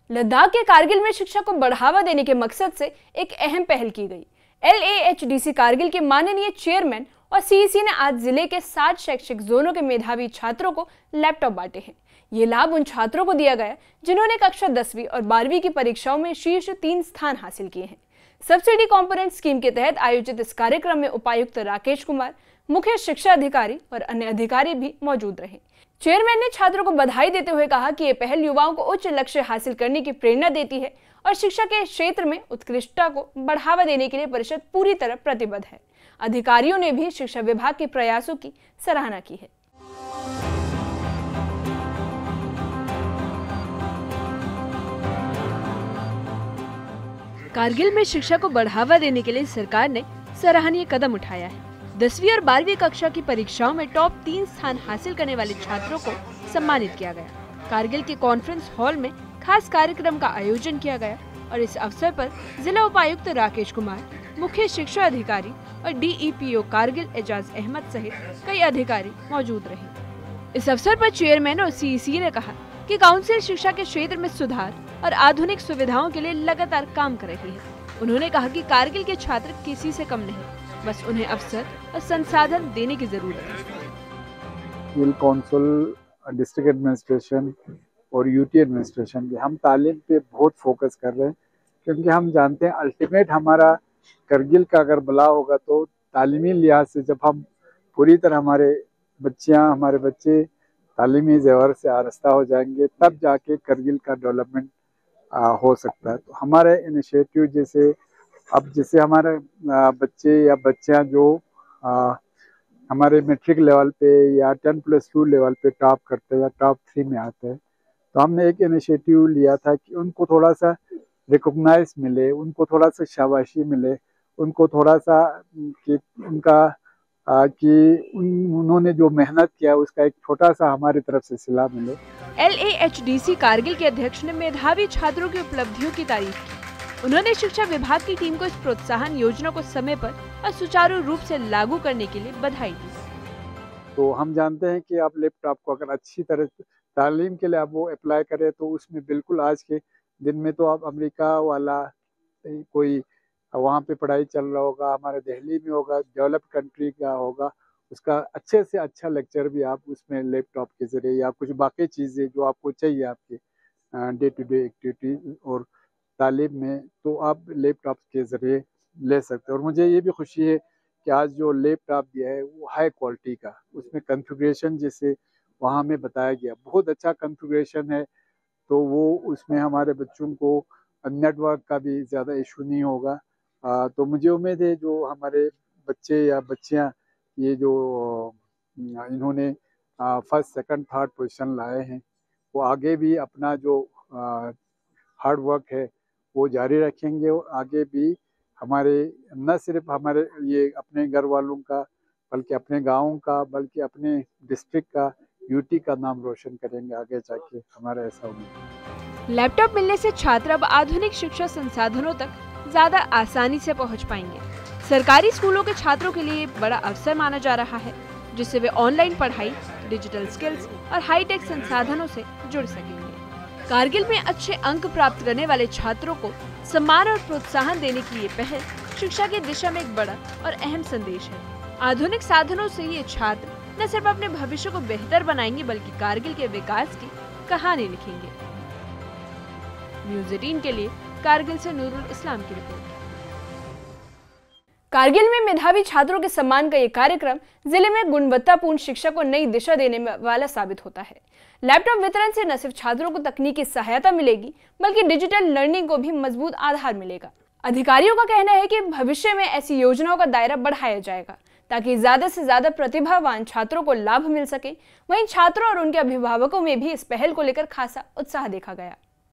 लद्दाख के कारगिल में शिक्षा को बढ़ावा देने के मकसद से एक अहम पहल की गई। LAHDC कारगिल के माननीय चेयरमैन और CEC ने आज जिले के 60 शैक्षिक जोनों के मेधावी छात्रों को लैपटॉप बांटे हैं। ये लाभ उन छात्रों को दिया गया जिन्होंने कक्षा 10वीं और 12वीं की परीक्षाओं में शीर्ष 3 स्थान हासिल किए हैं। सब्सिडी कंपोनेंट स्कीम के तहत आयोजित इस कार्यक्रम में उपायुक्त राकेश कुमार, मुख्य शिक्षा अधिकारी और अन्य अधिकारी भी मौजूद रहे। चेयरमैन ने छात्रों को बधाई देते हुए कहा कि ये पहल युवाओं को उच्च लक्ष्य हासिल करने की प्रेरणा देती है और शिक्षा के क्षेत्र में उत्कृष्टता को बढ़ावा देने के लिए परिषद पूरी तरह प्रतिबद्ध है। अधिकारियों ने भी शिक्षा विभाग के प्रयासों की सराहना की है। कारगिल में शिक्षा को बढ़ावा देने के लिए सरकार ने सराहनीय कदम उठाया है। 10वीं और 12वीं कक्षा की परीक्षाओं में टॉप 3 स्थान हासिल करने वाले छात्रों को सम्मानित किया गया। कारगिल के कॉन्फ्रेंस हॉल में खास कार्यक्रम का आयोजन किया गया और इस अवसर पर जिला उपायुक्त राकेश कुमार, मुख्य शिक्षा अधिकारी और DEPO कारगिल एजाज अहमद सहित कई अधिकारी मौजूद रहे। इस अवसर पर चेयरमैन और CEC ने कहा कि काउंसिल शिक्षा के क्षेत्र में सुधार और आधुनिक सुविधाओं के लिए लगातार काम कर रही है। उन्होंने कहा कि कारगिल के छात्र किसी से कम नहीं, बस उन्हें अवसर और संसाधन देने की जरूरत है। काउंसिल, डिस्ट्रिक्ट एडमिनिस्ट्रेशन और UT एडमिनिस्ट्रेशन हम तालीम पे बहुत फोकस कर रहे हैं, क्योंकि हम जानते हैं अल्टीमेट हमारा करगिल का अगर भला होगा तो तालीमी लिहाज से जब हम पूरी तरह हमारे बच्चे तालीमी जेवर से आरास्ता हो जाएंगे, तब जाके करगिल का डेवलपमेंट हो सकता है। तो हमारे इनिशिएटिव जैसे हमारे बच्चे या बच्चियां जो हमारे मैट्रिक लेवल पे या 10+2 लेवल पे टॉप करते हैं या टॉप 3 में आते हैं, तो हमने एक इनिशिएटिव लिया था कि उनको थोड़ा सा रिकॉग्नाइज मिले, उनको थोड़ा सा शाबाशी मिले, उनको थोड़ा सा कि उन्होंने जो मेहनत किया उसका एक छोटा सा हमारी तरफ से सिला मिले। LAHDC कारगिल के अध्यक्ष ने मेधावी छात्रों की उपलब्धियों की तारीफ की। उन्होंने शिक्षा विभाग की टीम को इस प्रोत्साहन योजना को समय पर और सुचारू रूप से लागू करने के लिए बधाई दी। तो हम जानते हैं कि आप लैपटॉप को अगर अच्छी तरह तालीम के लिए आप वो अप्लाई करें तो उसमें बिल्कुल आज के दिन में तो आप अमेरिका वाला कोई वहाँ पे पढ़ाई चल रहा होगा, हमारे दिल्ली में होगा, डेवलप्ड कंट्री का होगा, उसका अच्छे से अच्छा लेक्चर भी आप उसमें लैपटॉप के जरिए या कुछ बाकी चीज़ें जो आपको चाहिए आपके डे टू डे एक्टिविटीज और तालीम में, तो आप लैपटॉप के ज़रिए ले सकते हैं। और मुझे ये भी खुशी है कि आज जो लैपटॉप दिया है वो हाई क्वालिटी का, उसमें कॉन्फ़िगरेशन जैसे वहाँ में बताया गया बहुत अच्छा कॉन्फ़िगरेशन है, तो वो उसमें हमारे बच्चों को नेटवर्क का भी ज़्यादा इशू नहीं होगा। तो मुझे उम्मीद है जो हमारे बच्चे या बच्चियाँ ये जो इन्होंने फर्स्ट, सेकंड, थर्ड पोजीशन लाए हैं, वो आगे भी अपना जो हार्ड वर्क है वो जारी रखेंगे और आगे भी हमारे न सिर्फ हमारे ये अपने घर वालों का बल्कि अपने गाँव का बल्कि अपने डिस्ट्रिक्ट का UT का नाम रोशन करेंगे आगे जाके, हमारा ऐसा उम्मीद है। लैपटॉप मिलने से छात्र अब आधुनिक शिक्षा संसाधनों तक ज्यादा आसानी से पहुंच पाएंगे। सरकारी स्कूलों के छात्रों के लिए बड़ा अवसर माना जा रहा है, जिससे वे ऑनलाइन पढ़ाई, डिजिटल स्किल्स और हाईटेक संसाधनों से जुड़ सकेंगे। कारगिल में अच्छे अंक प्राप्त करने वाले छात्रों को सम्मान और प्रोत्साहन देने की ये पहल शिक्षा की दिशा में एक बड़ा और अहम संदेश है। आधुनिक साधनों से ये छात्र न सिर्फ अपने भविष्य को बेहतर बनाएंगे बल्कि कारगिल के विकास की कहानी लिखेंगे। न्यूज़ 18 के लिए कारगिल से नूरुल इस्लाम की रिपोर्ट। कारगिल में मेधावी छात्रों के सम्मान का ये कार्यक्रम जिले में गुणवत्तापूर्ण शिक्षा को नई दिशा देने वाला साबित होता है। लैपटॉप वितरण से न सिर्फ छात्रों को तकनीकी सहायता मिलेगी बल्कि डिजिटल लर्निंग को भी मजबूत आधार मिलेगा। अधिकारियों का कहना है कि भविष्य में ऐसी योजनाओं का दायरा बढ़ाया जाएगा ताकि ज्यादा से ज्यादा प्रतिभावान छात्रों को लाभ मिल सके। वहीं छात्रों और उनके अभिभावकों में भी इस पहल को लेकर खासा उत्साह देखा गया।